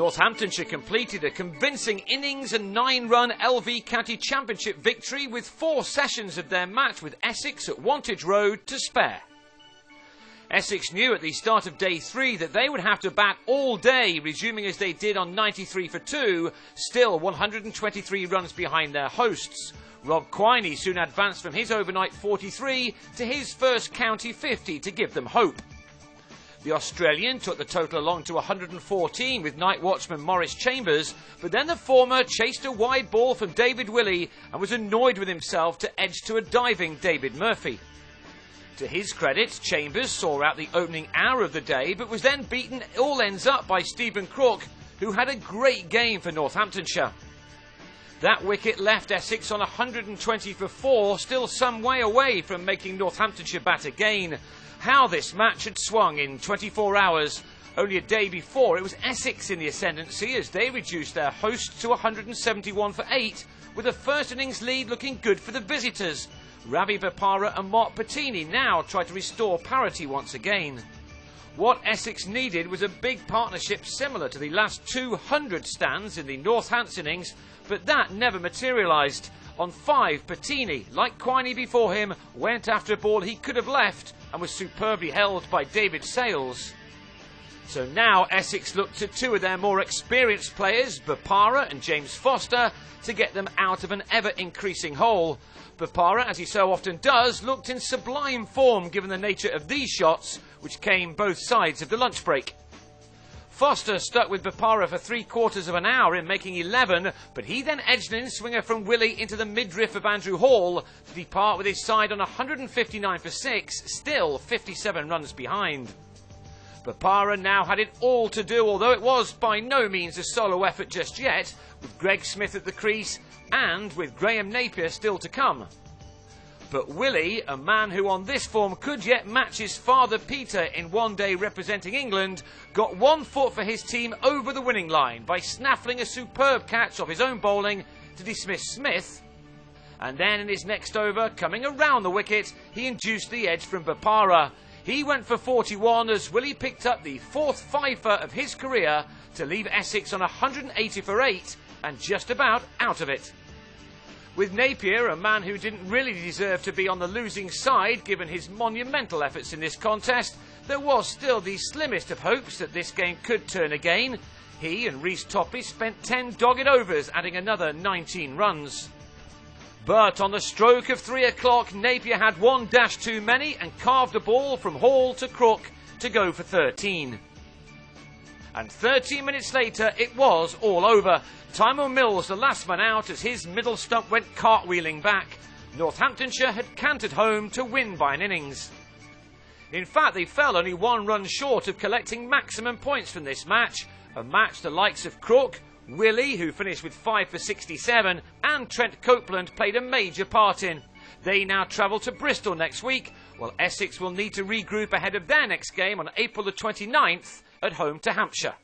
Northamptonshire completed a convincing innings and 9-run LV County Championship victory with 4 sessions of their match with Essex at Wantage Road to spare. Essex knew at the start of day 3 that they would have to bat all day, resuming as they did on 93 for 2, still 123 runs behind their hosts. Rob Quiney soon advanced from his overnight 43 to his first county 50 to give them hope. The Australian took the total along to 114 with night watchman Maurice Chambers, but then the former chased a wide ball from David Willey and was annoyed with himself to edge to a diving David Murphy. To his credit, Chambers saw out the opening hour of the day, but was then beaten all ends up by Stephen Crook, who had a great game for Northamptonshire. That wicket left Essex on 120 for 4, still some way away from making Northamptonshire bat again. How this match had swung in 24 hours. Only a day before, it was Essex in the ascendancy as they reduced their hosts to 171 for 8, with a first innings lead looking good for the visitors. Ravi Bopara and Mark Patini now try to restore parity once again. What Essex needed was a big partnership similar to the last 200 stands in the Northants innings, but that never materialised. On 5, Patini, like Quiney before him, went after a ball he could have left and was superbly held by David Sales. So now Essex looked to 2 of their more experienced players, Bopara and James Foster, to get them out of an ever-increasing hole. Bopara, as he so often does, looked in sublime form given the nature of these shots, which came both sides of the lunch break. Foster stuck with Bopara for 3/4 of an hour in making 11, but he then edged an in-swinger from Willey into the midriff of Andrew Hall to depart with his side on 159 for 6, still 57 runs behind. Bopara now had it all to do, although it was by no means a solo effort just yet, with Greg Smith at the crease and with Graham Napier still to come. But Willey, a man who on this form could yet match his father Peter in one day representing England, got 1 foot for his team over the winning line by snaffling a superb catch off his own bowling to dismiss Smith. And then in his next over, coming around the wicket, he induced the edge from Bopara. He went for 41 as Willey picked up the 4th fifer of his career to leave Essex on 180 for 8 and just about out of it. With Napier, a man who didn't really deserve to be on the losing side given his monumental efforts in this contest, there was still the slimmest of hopes that this game could turn again. He and Rhys Toppy spent 10 dogged overs, adding another 19 runs. But on the stroke of 3 o'clock, Napier had 1 dash too many and carved a ball from Hall to Crook to go for 13. And 13 minutes later, it was all over. Tymon Mills, the last man out, as his middle stump went cartwheeling back. Northamptonshire had cantered home to win by an innings. In fact, they fell only 1 run short of collecting maximum points from this match, a match the likes of Crook, Willey, who finished with 5 for 67, and Trent Copeland played a major part in. They now travel to Bristol next week, while Essex will need to regroup ahead of their next game on April the 29th at home to Hampshire.